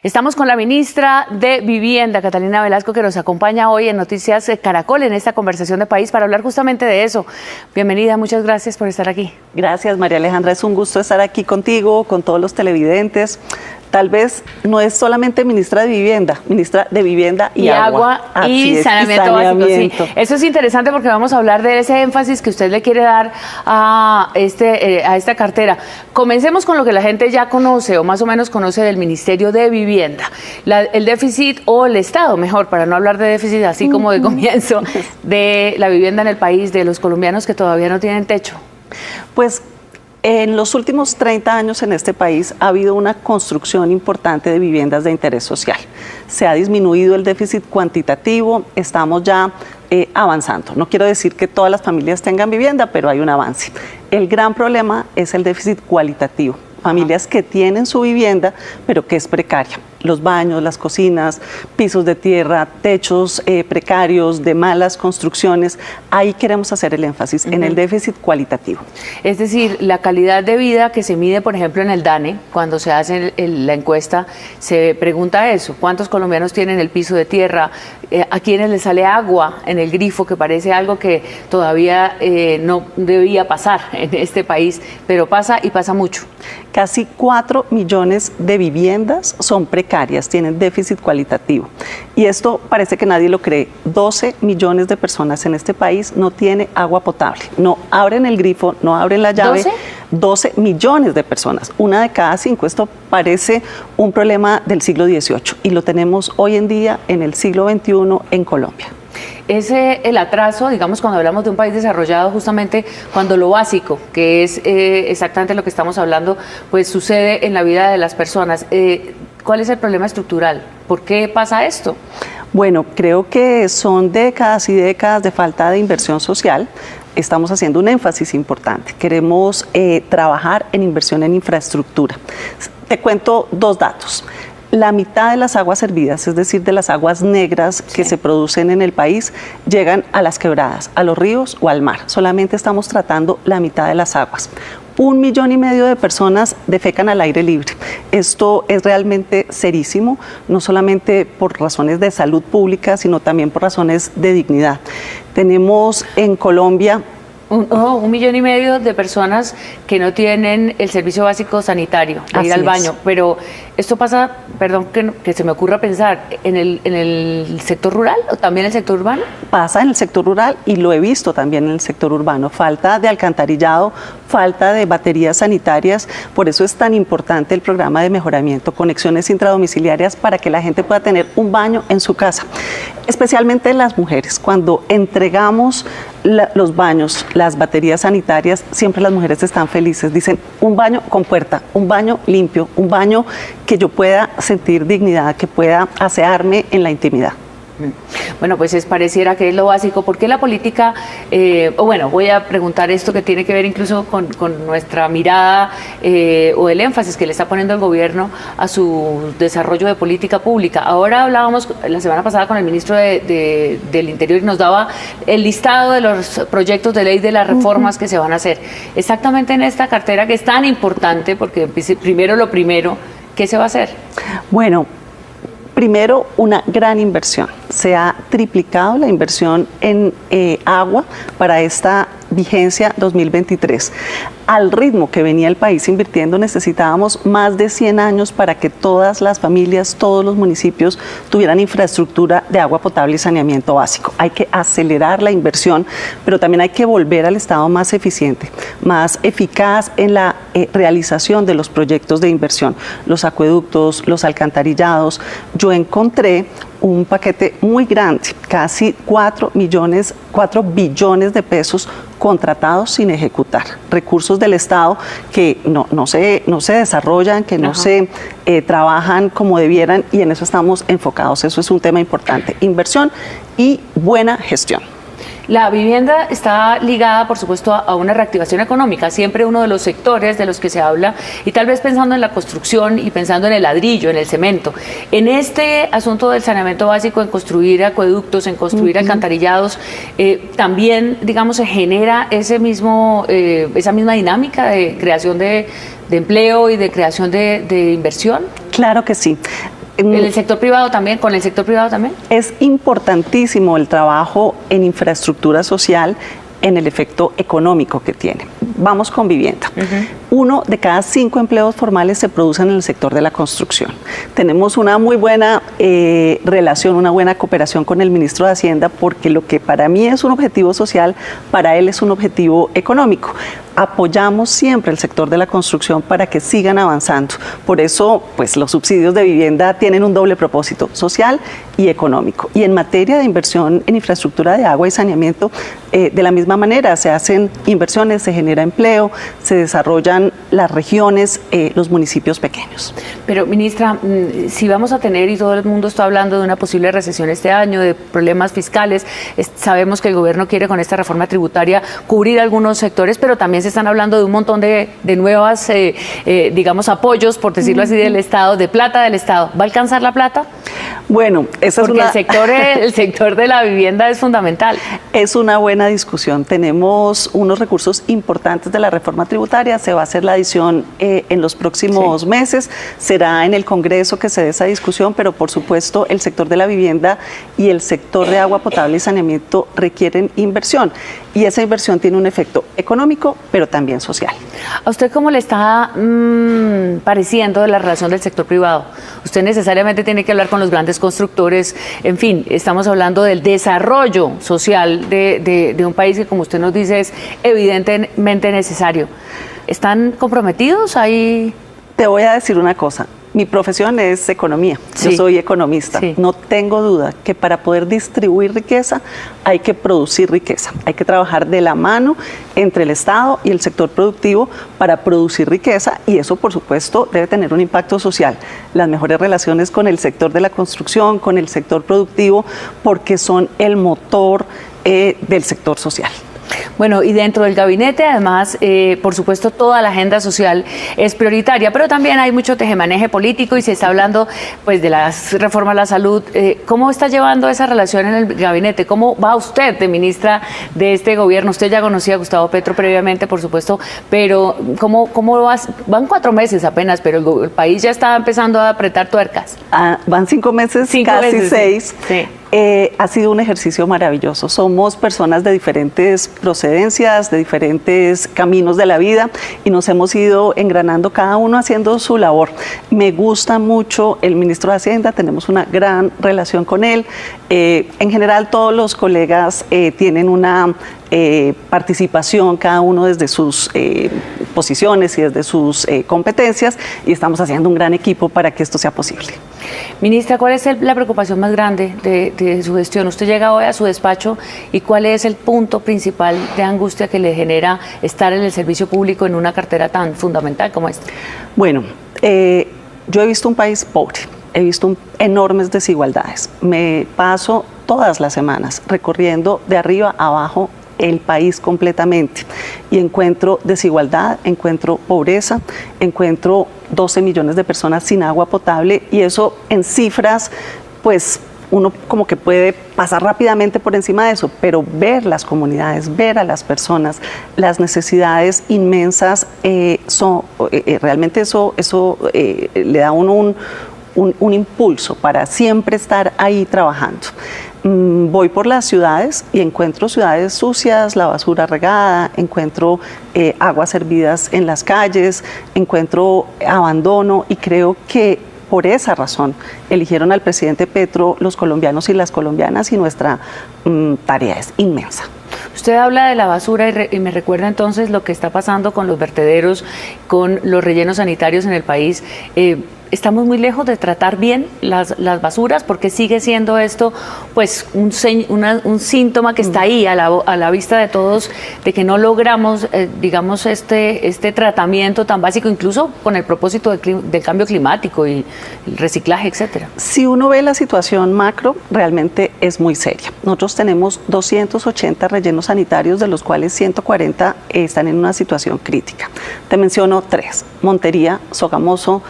Estamos con la ministra de Vivienda, Catalina Velasco, que nos acompaña hoy en Noticias Caracol en esta conversación de país para hablar justamente de eso. Bienvenida, muchas gracias por estar aquí. Gracias, María Alejandra, es un gusto estar aquí contigo, con todos los televidentes. Tal vez no es solamente ministra de Vivienda y agua y saneamiento básico. Sí. Eso es interesante porque vamos a hablar de ese énfasis que usted le quiere dar a esta cartera. Comencemos con lo que la gente ya conoce o más o menos conoce del Ministerio de Vivienda. El déficit o el estado, mejor, para no hablar de déficit así como de comienzo, de la vivienda en el país, de los colombianos que todavía no tienen techo. Pues en los últimos 30 años en este país ha habido una construcción importante de viviendas de interés social. Se ha disminuido el déficit cuantitativo, estamos ya avanzando. No quiero decir que todas las familias tengan vivienda, pero hay un avance. El gran problema es el déficit cualitativo. Familias que tienen su vivienda, pero que es precaria. Los baños, las cocinas, pisos de tierra, techos precarios, de malas construcciones. Ahí queremos hacer el énfasis, en el déficit cualitativo. Es decir, la calidad de vida que se mide, por ejemplo, en el DANE, cuando se hace la encuesta, se pregunta eso. ¿Cuántos colombianos tienen el piso de tierra? ¿A quiénes les sale agua en el grifo? Que parece algo que todavía no debía pasar en este país, pero pasa y pasa mucho. Casi 4 millones de viviendas son precarias, tienen déficit cualitativo. Y esto parece que nadie lo cree. 12 millones de personas en este país no tienen agua potable. No abren el grifo, no abren la llave. 12 millones de personas, una de cada 5. Esto parece un problema del siglo XVIII y lo tenemos hoy en día en el siglo XXI en Colombia. El atraso, digamos, cuando hablamos de un país desarrollado, justamente cuando lo básico, que es exactamente lo que estamos hablando, pues sucede en la vida de las personas. ¿Cuál es el problema estructural? ¿Por qué pasa esto? Bueno, creo que son décadas y décadas de falta de inversión social. Estamos haciendo un énfasis importante. Queremos trabajar en inversión en infraestructura. Te cuento 2 datos. La mitad de las aguas hervidas, es decir, de las aguas negras que se producen en el país, llegan a las quebradas, a los ríos o al mar. Solamente estamos tratando la mitad de las aguas. 1,5 millones de personas defecan al aire libre. Esto es realmente serísimo, no solamente por razones de salud pública, sino también por razones de dignidad. Tenemos en Colombia 1,5 millones de personas que no tienen el servicio básico sanitario, de ir al baño. Pero esto pasa, perdón que se me ocurra pensar, ¿en el sector rural o también en el sector urbano? Pasa en el sector rural y lo he visto también en el sector urbano. Falta de alcantarillado, falta de baterías sanitarias. Por eso es tan importante el programa de mejoramiento, conexiones intradomiciliarias, para que la gente pueda tener un baño en su casa. Especialmente las mujeres, cuando entregamos los baños, las baterías sanitarias, siempre las mujeres están felices. Dicen, un baño con puerta, un baño limpio, un baño que yo pueda sentir dignidad, que pueda asearme en la intimidad. Bueno, pues pareciera que es lo básico. ¿Por qué la política, bueno, voy a preguntar esto que tiene que ver incluso con nuestra mirada o el énfasis que le está poniendo el gobierno a su desarrollo de política pública? Ahora hablábamos la semana pasada con el ministro del Interior y nos daba el listado de los proyectos de ley, de las reformas que se van a hacer. Exactamente en esta cartera que es tan importante, porque primero lo primero, ¿qué se va a hacer? Bueno, primero, una gran inversión. Se ha triplicado la inversión en agua para esta vigencia 2023. Al ritmo que venía el país invirtiendo, necesitábamos más de 100 años para que todas las familias, todos los municipios tuvieran infraestructura de agua potable y saneamiento básico. Hay que acelerar la inversión, pero también hay que volver al Estado más eficiente, más eficaz en la realización de los proyectos de inversión, los acueductos, los alcantarillados. Yo encontré un paquete muy grande, casi 4 billones de pesos contratados sin ejecutar, recursos del Estado que no se desarrollan, que no se trabajan como debieran, y en eso estamos enfocados. Eso es un tema importante, inversión y buena gestión. La vivienda está ligada, por supuesto, a una reactivación económica, siempre uno de los sectores de los que se habla, y tal vez pensando en la construcción y pensando en el ladrillo, en el cemento. En este asunto del saneamiento básico, en construir acueductos, en construir alcantarillados, también, digamos, se genera esa misma dinámica de creación de empleo y de creación de inversión. Claro que sí. ¿En el sector privado también? ¿Con el sector privado también? Es importantísimo el trabajo en infraestructura social, en el efecto económico que tiene. Vamos con vivienda. 1 de cada 5 empleos formales se producen en el sector de la construcción. Tenemos una muy buena relación, una buena cooperación con el ministro de Hacienda, porque lo que para mí es un objetivo social, para él es un objetivo económico. Apoyamos siempre el sector de la construcción para que sigan avanzando. Por eso, pues los subsidios de vivienda tienen un doble propósito, social y económico. Y en materia de inversión en infraestructura de agua y saneamiento, de la misma manera, se hacen inversiones, se genera empleo, se desarrollan las regiones, los municipios pequeños. Pero, ministra, si vamos a tener, y todo el mundo está hablando de una posible recesión este año, de problemas fiscales, sabemos que el gobierno quiere con esta reforma tributaria cubrir algunos sectores, pero también se están hablando de un montón de nuevas, digamos, apoyos, por decirlo así, del Estado, de plata del Estado. ¿Va a alcanzar la plata? Bueno, esa porque el sector de la vivienda es fundamental. Es una buena discusión. Tenemos unos recursos importantes de la reforma tributaria. Se va a hacer la adición en los próximos meses. Será en el Congreso que se dé esa discusión, pero por supuesto el sector de la vivienda y el sector de agua potable y saneamiento requieren inversión. Y esa inversión tiene un efecto económico, pero también social. ¿A usted cómo le está pareciendo la relación del sector privado? Usted necesariamente tiene que hablar con los grandes constructores. En fin, estamos hablando del desarrollo social de un país que, como usted nos dice, es evidentemente necesario. ¿Están comprometidos ahí? Te voy a decir una cosa. Mi profesión es economía, yo soy economista. No tengo duda que para poder distribuir riqueza hay que producir riqueza. Hay que trabajar de la mano entre el Estado y el sector productivo para producir riqueza, y eso, por supuesto, debe tener un impacto social. Las mejores relaciones con el sector de la construcción, con el sector productivo, porque son el motor del sector social. Bueno, y dentro del gabinete, además, por supuesto, toda la agenda social es prioritaria, pero también hay mucho tejemaneje político y se está hablando, pues, de las reformas a la salud. ¿Cómo está llevando esa relación en el gabinete? ¿Cómo va usted de ministra de este gobierno? Usted ya conocía a Gustavo Petro previamente, por supuesto, pero ¿cómo va? Van 4 meses apenas, pero el país ya está empezando a apretar tuercas. Van 5 meses, casi 6. Sí. Ha sido un ejercicio maravilloso. Somos personas de diferentes procedencias, de diferentes caminos de la vida, y nos hemos ido engranando, cada uno haciendo su labor. Me gusta mucho el ministro de Hacienda, tenemos una gran relación con él. En general, todos los colegas tienen una participación, cada uno desde sus posiciones y desde sus competencias, y estamos haciendo un gran equipo para que esto sea posible. Ministra, ¿cuál es la preocupación más grande de su gestión? Usted llega hoy a su despacho, y ¿cuál es el punto principal de angustia que le genera estar en el servicio público en una cartera tan fundamental como esta? Bueno, yo he visto un país pobre, he visto enormes desigualdades. Me paso todas las semanas recorriendo de arriba a abajo el país completamente, y encuentro desigualdad, encuentro pobreza, encuentro 12 millones de personas sin agua potable, y eso en cifras, pues uno como que puede pasar rápidamente por encima de eso, pero ver las comunidades, ver a las personas, las necesidades inmensas, realmente eso le da a uno un impulso para siempre estar ahí trabajando. Voy por las ciudades y encuentro ciudades sucias, la basura regada, encuentro aguas hervidas en las calles, encuentro abandono, y creo que por esa razón eligieron al presidente Petro los colombianos y las colombianas, y nuestra tarea es inmensa. Usted habla de la basura y me recuerda entonces lo que está pasando con los vertederos, con los rellenos sanitarios en el país. Estamos muy lejos de tratar bien las basuras, porque sigue siendo esto, pues, un síntoma que está ahí a la vista de todos, de que no logramos, digamos, este tratamiento tan básico, incluso con el propósito del cambio climático y el reciclaje, etcétera. Si uno ve la situación macro, realmente es muy seria. Nosotros tenemos 280 rellenos sanitarios, de los cuales 140 están en una situación crítica. Te menciono 3: Montería, Sogamoso,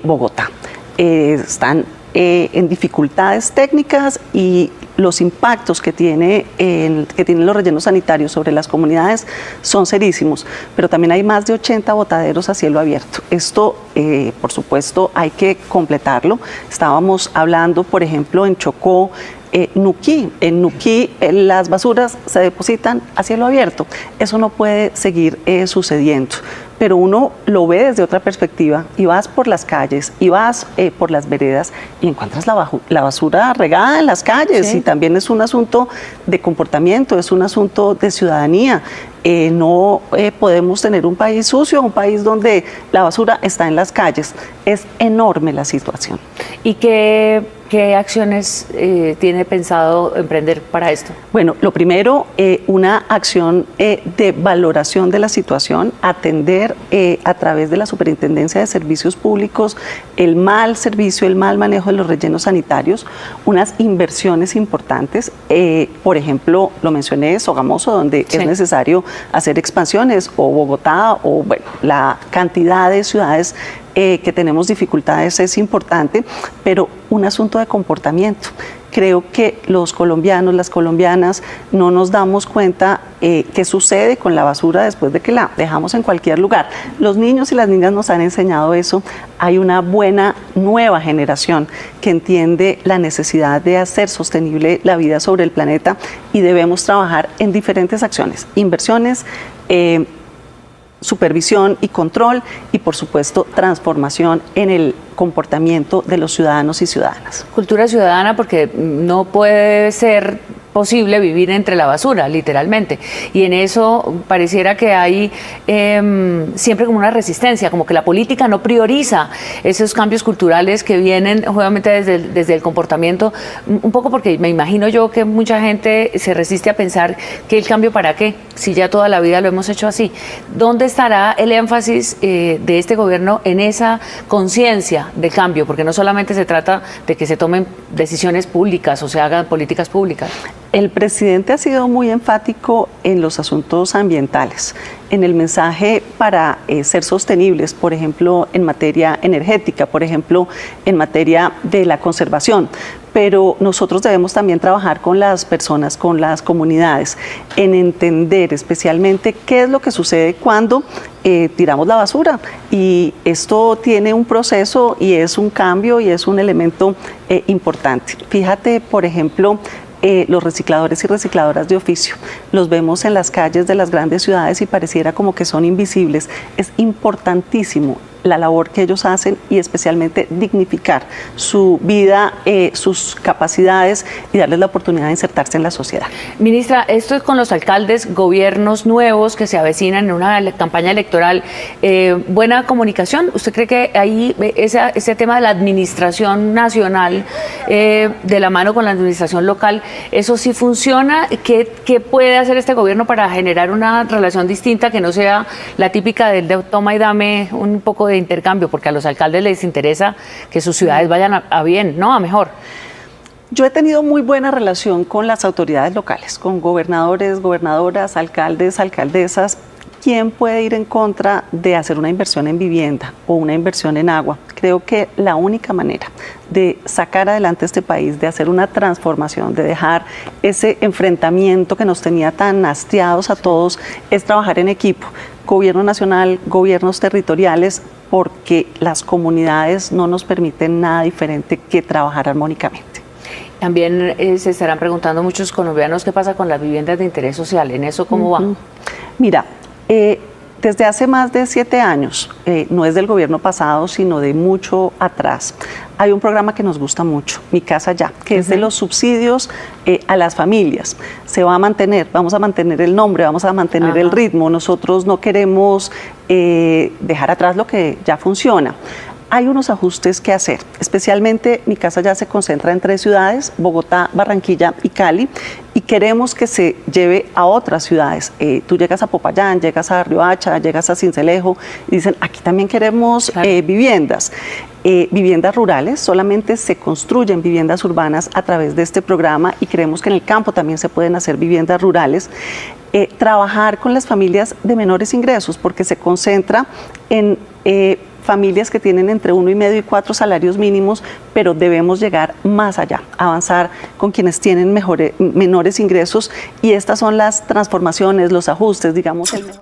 Bogotá. Están en dificultades técnicas, y los impactos que tienen los rellenos sanitarios sobre las comunidades son serísimos, pero también hay más de 80 botaderos a cielo abierto. Esto, por supuesto, hay que completarlo. Estábamos hablando, por ejemplo, en Chocó, Nuquí. En Nuquí las basuras se depositan a cielo abierto. Eso no puede seguir sucediendo. Pero uno lo ve desde otra perspectiva y vas por las calles y vas por las veredas y encuentras la basura regada en las calles, sí. Y también es un asunto de comportamiento, es un asunto de ciudadanía. No podemos tener un país sucio, un país donde la basura está en las calles. Es enorme la situación. ¿Y qué acciones tiene pensado emprender para esto? Bueno, lo primero, una acción de valoración de la situación, atender a través de la Superintendencia de Servicios Públicos el mal servicio, el mal manejo de los rellenos sanitarios, unas inversiones importantes, por ejemplo, lo mencioné, Sogamoso, donde sí. Es necesario hacer expansiones, o Bogotá, o bueno, la cantidad de ciudades que tenemos dificultades es importante, pero un asunto de comportamiento. Creo que los colombianos, las colombianas, no nos damos cuenta qué sucede con la basura después de que la dejamos en cualquier lugar. Los niños y las niñas nos han enseñado eso. Hay una buena nueva generación que entiende la necesidad de hacer sostenible la vida sobre el planeta y debemos trabajar en diferentes acciones, inversiones, supervisión y control y, por supuesto, transformación en el comportamiento de los ciudadanos y ciudadanas. Cultura ciudadana, porque no puede ser posible vivir entre la basura, literalmente. Y en eso pareciera que hay siempre como una resistencia, como que la política no prioriza esos cambios culturales que vienen obviamente desde el comportamiento, un poco porque me imagino yo que mucha gente se resiste a pensar que el cambio para qué, si ya toda la vida lo hemos hecho así. ¿Dónde estará el énfasis de este gobierno en esa conciencia de cambio? Porque no solamente se trata de que se tomen decisiones públicas o se hagan políticas públicas. El presidente ha sido muy enfático en los asuntos ambientales, en el mensaje para ser sostenibles, por ejemplo, en materia energética, por ejemplo, en materia de la conservación. Pero nosotros debemos también trabajar con las personas, con las comunidades, en entender especialmente qué es lo que sucede cuando tiramos la basura. Y esto tiene un proceso y es un cambio y es un elemento importante. Fíjate, por ejemplo, los recicladores y recicladoras de oficio. Los vemos en las calles de las grandes ciudades y pareciera como que son invisibles. Es importantísimo la labor que ellos hacen y especialmente dignificar su vida, sus capacidades y darles la oportunidad de insertarse en la sociedad. Ministra, esto es con los alcaldes, gobiernos nuevos que se avecinan en una campaña electoral. ¿Buena comunicación? ¿Usted cree que ahí ese tema de la administración nacional, de la mano con la administración local, eso sí funciona? ¿Qué puede hacer este gobierno para generar una relación distinta que no sea la típica del de toma y dame un poco de intercambio? Porque a los alcaldes les interesa que sus ciudades vayan a bien, ¿no? A mejor. Yo he tenido muy buena relación con las autoridades locales, con gobernadores, gobernadoras, alcaldes, alcaldesas. ¿Quién puede ir en contra de hacer una inversión en vivienda o una inversión en agua? Creo que la única manera de sacar adelante este país, de hacer una transformación, de dejar ese enfrentamiento que nos tenía tan hastiados a todos, es trabajar en equipo. Gobierno nacional, gobiernos territoriales, porque las comunidades no nos permiten nada diferente que trabajar armónicamente. También se estarán preguntando muchos colombianos qué pasa con las viviendas de interés social. ¿En eso cómo va? Mira, desde hace más de 7 años, no es del gobierno pasado, sino de mucho atrás, hay un programa que nos gusta mucho, Mi Casa Ya, que es de los subsidios a las familias. Se va a mantener, vamos a mantener el nombre, vamos a mantener el ritmo. Nosotros no queremos dejar atrás lo que ya funciona. Hay unos ajustes que hacer, especialmente Mi Casa Ya se concentra en 3 ciudades, Bogotá, Barranquilla y Cali, y queremos que se lleve a otras ciudades. Tú llegas a Popayán, llegas a Riohacha, llegas a Sincelejo, y dicen, aquí también queremos viviendas. Viviendas rurales, solamente se construyen viviendas urbanas a través de este programa y creemos que en el campo también se pueden hacer viviendas rurales. Trabajar con las familias de menores ingresos, porque se concentra en familias que tienen entre 1,5 y 4 salarios mínimos, pero debemos llegar más allá, avanzar con quienes tienen menores ingresos, y estas son las transformaciones, los ajustes, digamos, el mejor